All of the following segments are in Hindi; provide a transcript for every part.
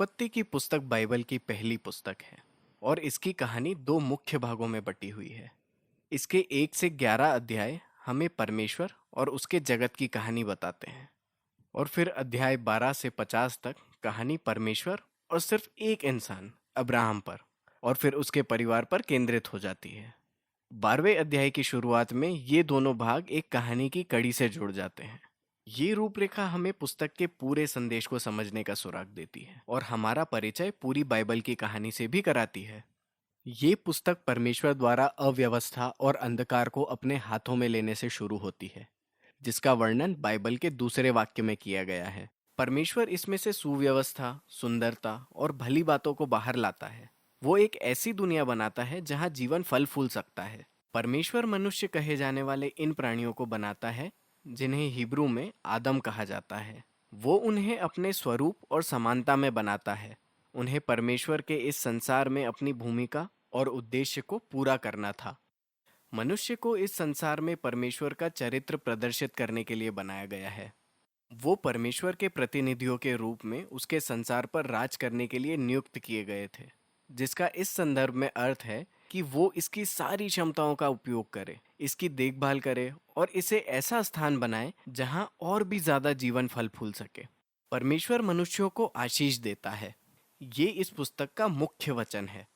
उत्पत्ति की पुस्तक बाइबल की पहली पुस्तक है और इसकी कहानी दो मुख्य भागों में बटी हुई है। इसके 1 से 11 अध्याय हमें परमेश्वर और उसके जगत की कहानी बताते हैं और फिर अध्याय 12 से 50 तक कहानी परमेश्वर और सिर्फ एक इंसान अब्राहम पर और फिर उसके परिवार पर केंद्रित हो जाती है। 12वें अध्याय की शुरुआत में ये दोनों भाग एक कहानी की कड़ी से जुड़ जाते हैं। ये रूपरेखा हमें पुस्तक के पूरे संदेश को समझने का सुराग देती है और हमारा परिचय पूरी बाइबल की कहानी से भी कराती है। ये पुस्तक परमेश्वर द्वारा अव्यवस्था और अंधकार को अपने हाथों में लेने से शुरू होती है, जिसका वर्णन बाइबल के दूसरे वाक्य में किया गया है। परमेश्वर इसमें से सुव्यवस्था, सुंदरता और भली बातों को बाहर लाता है। वो एक ऐसी दुनिया बनाता है जहां जीवन फल फूल सकता है। परमेश्वर मनुष्य कहे जाने वाले इन प्राणियों को बनाता है जिन्हें हिब्रू में आदम कहा जाता है। वो उन्हें अपने स्वरूप और समानता में बनाता है। उन्हें परमेश्वर के इस संसार में अपनी भूमिका और उद्देश्य को पूरा करना था। मनुष्य को इस संसार में परमेश्वर का चरित्र प्रदर्शित करने के लिए बनाया गया है। वो परमेश्वर के प्रतिनिधियों के रूप में उसके संसार पर राज करने के लिए नियुक्त किए गए थे, जिसका इस संदर्भ में अर्थ है कि वो इसकी सारी क्षमताओं का उपयोग करे, इसकी देखभाल करे और इसे ऐसा स्थान बनाए जहां और भी ज्यादा जीवन फल फूल सके। परमेश्वर मनुष्यों को आशीष देता है। ये इस पुस्तक का मुख्य वचन है।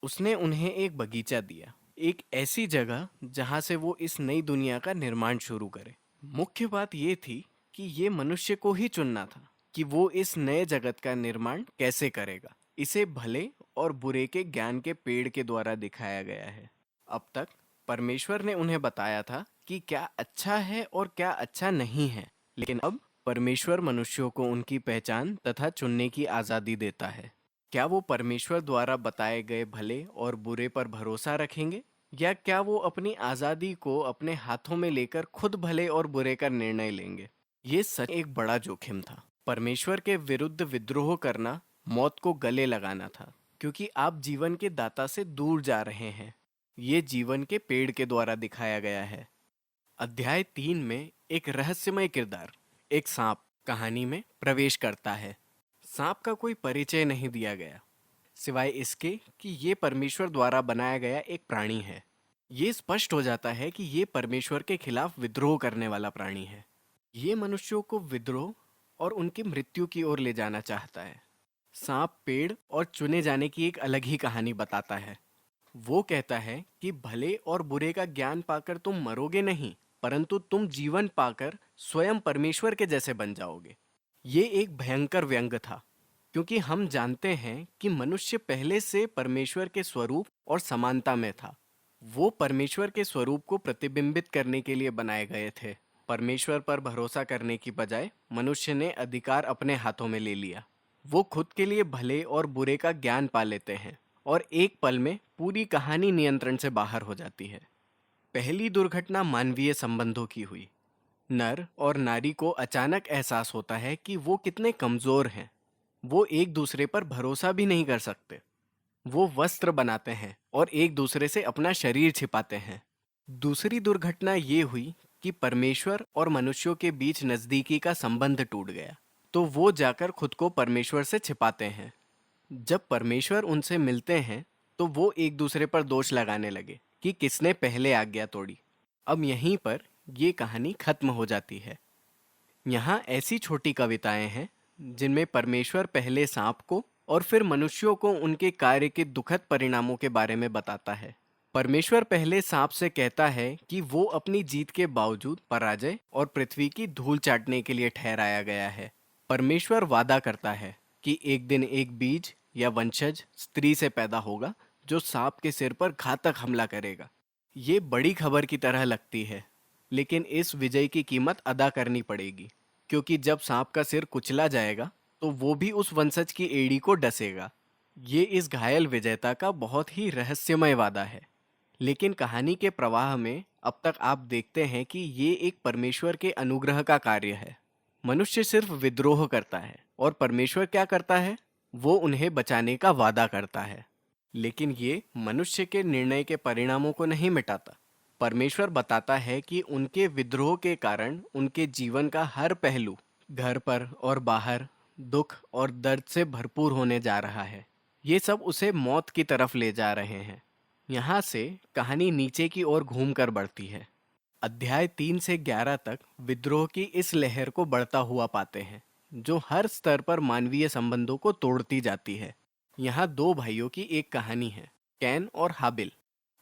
उसने उन्हें एक बगीचा दिया, एक ऐसी जगह जहां से वो इस नई दुनिया का निर्माण शुरू करे। मुख्य बात ये थी कि ये मनुष्य को ही चुनना था कि वो इस नए जगत का निर्माण कैसे करेगा। इसे भले और बुरे के ज्ञान के पेड़ के द्वारा दिखाया गया है। अब तक परमेश्वर ने उन्हें बताया था कि क्या अच्छा है और क्या अच्छा नहीं है, लेकिन अब परमेश्वर मनुष्यों को उनकी पहचान तथा चुनने की आज़ादी देता है। क्या वो परमेश्वर द्वारा बताए गए भले और बुरे पर भरोसा रखेंगे, या क्या वो अपनी आज़ादी को अपने हाथों में लेकर खुद भले और बुरे का निर्णय लेंगे? ये सच एक बड़ा जोखिम था। परमेश्वर के विरुद्ध विद्रोह करना मौत को गले लगाना था, क्योंकि आप जीवन के दाता से दूर जा रहे हैं। ये जीवन के पेड़ के द्वारा दिखाया गया है। अध्याय 3 में एक रहस्यमय किरदार, एक सांप, कहानी में प्रवेश करता है। सांप का कोई परिचय नहीं दिया गया, सिवाय इसके कि ये परमेश्वर द्वारा बनाया गया एक प्राणी है। ये स्पष्ट हो जाता है कि ये परमेश्वर के खिलाफ विद्रोह करने वाला प्राणी है। ये मनुष्यों को विद्रोह और उनकी मृत्यु की ओर ले जाना चाहता है। सांप पेड़ और चुने जाने की एक अलग ही कहानी बताता है। वो कहता है कि भले और बुरे का ज्ञान पाकर तुम मरोगे नहीं, परंतु तुम जीवन पाकर स्वयं परमेश्वर के जैसे बन जाओगे। ये एक भयंकर व्यंग था, क्योंकि हम जानते हैं कि मनुष्य पहले से परमेश्वर के स्वरूप और समानता में था। वो परमेश्वर के स्वरूप को प्रतिबिंबित करने के लिए बनाए गए थे। परमेश्वर पर भरोसा करने की बजाय मनुष्य ने अधिकार अपने हाथों में ले लिया। वो खुद के लिए भले और बुरे का ज्ञान पा लेते हैं और एक पल में पूरी कहानी नियंत्रण से बाहर हो जाती है। पहली दुर्घटना मानवीय संबंधों की हुई। नर और नारी को अचानक एहसास होता है कि वो कितने कमजोर हैं। वो एक दूसरे पर भरोसा भी नहीं कर सकते। वो वस्त्र बनाते हैं और एक दूसरे से अपना शरीर छिपाते हैं। दूसरी दुर्घटना ये हुई कि परमेश्वर और मनुष्यों के बीच नजदीकी का संबंध टूट गया, तो वो जाकर खुद को परमेश्वर से छिपाते हैं। जब परमेश्वर उनसे मिलते हैं तो वो एक दूसरे पर दोष लगाने लगे कि किसने पहले आज्ञा तोड़ी। अब यहीं पर ये कहानी खत्म हो जाती है। यहाँ ऐसी छोटी कविताएं हैं जिनमें परमेश्वर पहले सांप को और फिर मनुष्यों को उनके कार्य के दुखद परिणामों के बारे में बताता है। परमेश्वर पहले सांप से कहता है कि वो अपनी जीत के बावजूद पराजय और पृथ्वी की धूल चाटने के लिए ठहराया गया है। परमेश्वर वादा करता है कि एक दिन एक बीज या वंशज स्त्री से पैदा होगा जो सांप के सिर पर घातक हमला करेगा। ये बड़ी खबर की तरह लगती है, लेकिन इस विजय की कीमत अदा करनी पड़ेगी, क्योंकि जब सांप का सिर कुचला जाएगा तो वो भी उस वंशज की एड़ी को डसेगा। ये इस घायल विजेता का बहुत ही रहस्यमय वादा है। लेकिन कहानी के प्रवाह में अब तक आप देखते हैं कि ये एक परमेश्वर के अनुग्रह का कार्य है। मनुष्य सिर्फ विद्रोह करता है और परमेश्वर क्या करता है, वो उन्हें बचाने का वादा करता है। लेकिन ये मनुष्य के निर्णय के परिणामों को नहीं मिटाता। परमेश्वर बताता है कि उनके विद्रोह के कारण उनके जीवन का हर पहलू, घर पर और बाहर, दुख और दर्द से भरपूर होने जा रहा है। ये सब उसे मौत की तरफ ले जा रहे हैं। यहाँ से कहानी नीचे की ओर घूमकर बढ़ती है। अध्याय 3 से 11 तक विद्रोह की इस लहर को बढ़ता हुआ पाते हैं, जो हर स्तर पर मानवीय संबंधों को तोड़ती जाती है। यहाँ दो भाइयों की एक कहानी है, कैन और हाबिल।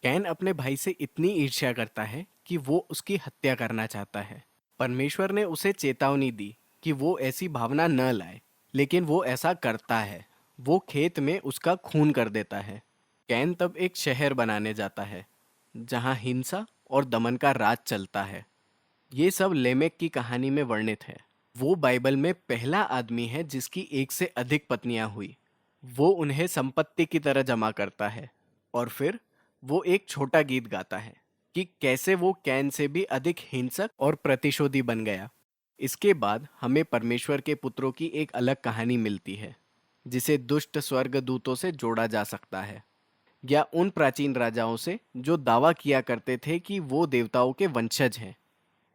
कैन अपने भाई से इतनी ईर्ष्या करता है कि वो उसकी हत्या करना चाहता है। परमेश्वर ने उसे चेतावनी दी कि वो ऐसी भावना न लाए, लेकिन वो ऐसा करता है। वो खेत में उसका खून कर देता है। कैन तब एक शहर बनाने जाता है जहाँ हिंसा और दमन का राज चलता है। ये सब लेमेक की कहानी में वर्णित है। वो बाइबल में पहला आदमी है जिसकी एक से अधिक पत्नियां हुई। वो उन्हें संपत्ति की तरह जमा करता है और फिर वो एक छोटा गीत गाता है कि कैसे वो कैन से भी अधिक हिंसक और प्रतिशोधी बन गया। इसके बाद हमें परमेश्वर के पुत्रों की एक अलग कहानी मिलती है, जिसे दुष्ट स्वर्गदूतों से जोड़ा जा सकता है, या उन प्राचीन राजाओं से जो दावा किया करते थे कि वो देवताओं के वंशज हैं।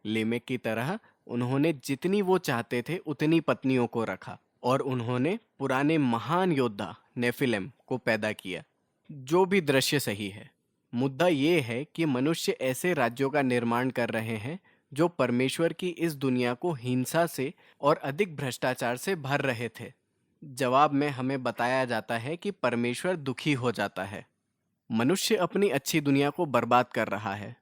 लेमेक की तरह उन्होंने जितनी वो चाहते थे उतनी पत्नियों को रखा, और उन्होंने पुराने महान योद्धा नेफिलेम को पैदा किया। जो भी दृश्य सही है, मुद्दा ये है कि मनुष्य ऐसे राज्यों का निर्माण कर रहे हैं जो परमेश्वर की इस दुनिया को हिंसा से और अधिक भ्रष्टाचार से भर रहे थे। जवाब में हमें बताया जाता है कि परमेश्वर दुखी हो जाता है। मनुष्य अपनी अच्छी दुनिया को बर्बाद कर रहा है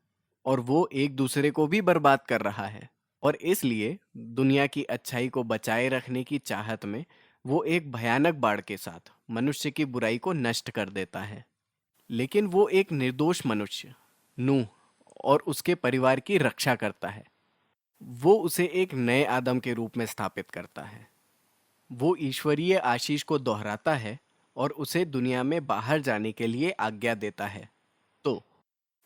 और वो एक दूसरे को भी बर्बाद कर रहा है, और इसलिए दुनिया की अच्छाई को बचाए रखने की चाहत में वो एक भयानक बाढ़ के साथ मनुष्य की बुराई को नष्ट कर देता है। लेकिन वो एक निर्दोष मनुष्य नूह और उसके परिवार की रक्षा करता है। वो उसे एक नए आदम के रूप में स्थापित करता है। वो ईश्वरीय आशीष को दोहराता है और उसे दुनिया में बाहर जाने के लिए आज्ञा देता है। तो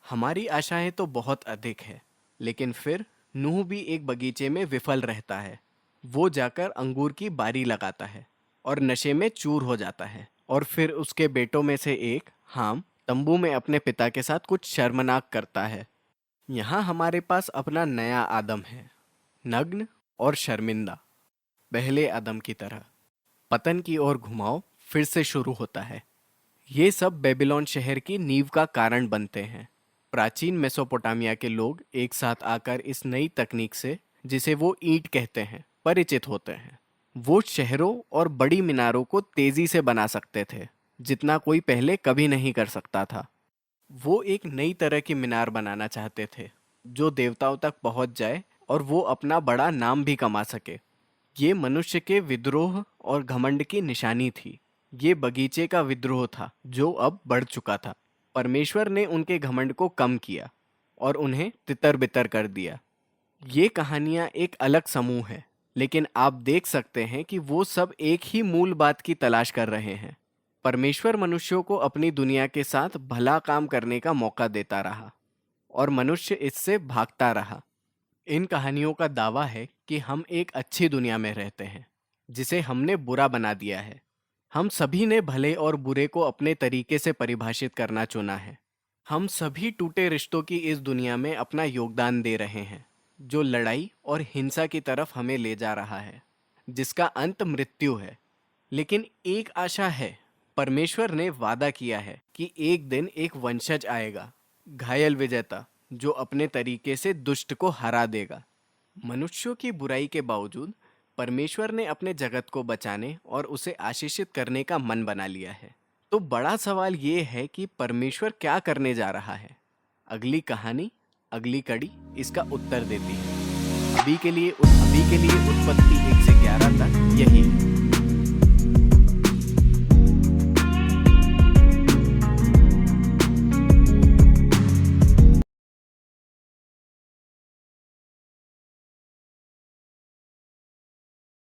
हमारी आशाएं तो बहुत अधिक है, लेकिन फिर नूह भी एक बगीचे में विफल रहता है। वो जाकर अंगूर की बारी लगाता है और नशे में चूर हो जाता है, और फिर उसके बेटों में से एक हाम तंबू में अपने पिता के साथ कुछ शर्मनाक करता है। यहाँ हमारे पास अपना नया आदम है, नग्न और शर्मिंदा, पहले आदम की तरह। पतन की ओर घुमाव फिर से शुरू होता है। ये सब बेबीलोन शहर की नींव का कारण बनते हैं। प्राचीन मेसोपोटामिया के लोग एक साथ आकर इस नई तकनीक से, जिसे वो ईंट कहते हैं, परिचित होते हैं। वो शहरों और बड़ी मीनारों को तेजी से बना सकते थे, जितना कोई पहले कभी नहीं कर सकता था। वो एक नई तरह की मीनार बनाना चाहते थे जो देवताओं तक पहुंच जाए और वो अपना बड़ा नाम भी कमा सके। ये मनुष्य के विद्रोह और घमंड की निशानी थी। ये बगीचे का विद्रोह था जो अब बढ़ चुका था। परमेश्वर ने उनके घमंड को कम किया और उन्हें तितर बितर कर दिया। ये कहानियाँ एक अलग समूह है, लेकिन आप देख सकते हैं कि वो सब एक ही मूल बात की तलाश कर रहे हैं। परमेश्वर मनुष्यों को अपनी दुनिया के साथ भला काम करने का मौका देता रहा और मनुष्य इससे भागता रहा। इन कहानियों का दावा है कि हम एक अच्छी दुनिया में रहते हैं, जिसे हमने बुरा बना दिया है। हम सभी ने भले और बुरे को अपने तरीके से परिभाषित करना चुना है। हम सभी टूटे रिश्तों की इस दुनिया में अपना योगदान दे रहे हैं, जो लड़ाई और हिंसा की तरफ हमें ले जा रहा है, जिसका अंत मृत्यु है। लेकिन एक आशा है। परमेश्वर ने वादा किया है कि एक दिन एक वंशज आएगा, घायल विजेता, जो अपने तरीके से दुष्ट को हरा देगा। मनुष्यों की बुराई के बावजूद परमेश्वर ने अपने जगत को बचाने और उसे आशीषित करने का मन बना लिया है। तो बड़ा सवाल ये है कि परमेश्वर क्या करने जा रहा है। अगली कहानी, अगली कड़ी इसका उत्तर देती है। अभी के लिए उत्पत्ति 1 से 11 तक यही।